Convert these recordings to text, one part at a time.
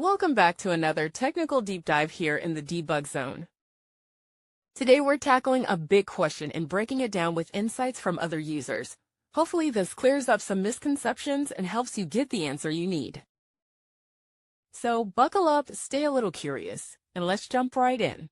Welcome back to another technical deep dive here in the debug zone. Today we're tackling a big question and breaking it down with insights from other users. Hopefully this clears up some misconceptions and helps you get the answer you need. So buckle up, stay a little curious, and let's jump right in.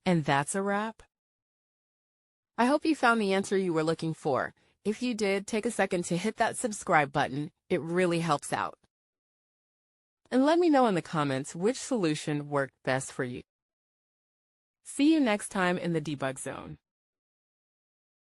And that's a wrap. I hope you found the answer you were looking for. If you did, take a second to hit that subscribe button. It really helps out. And let me know in the comments which solution worked best for you. See you next time in the debug zone.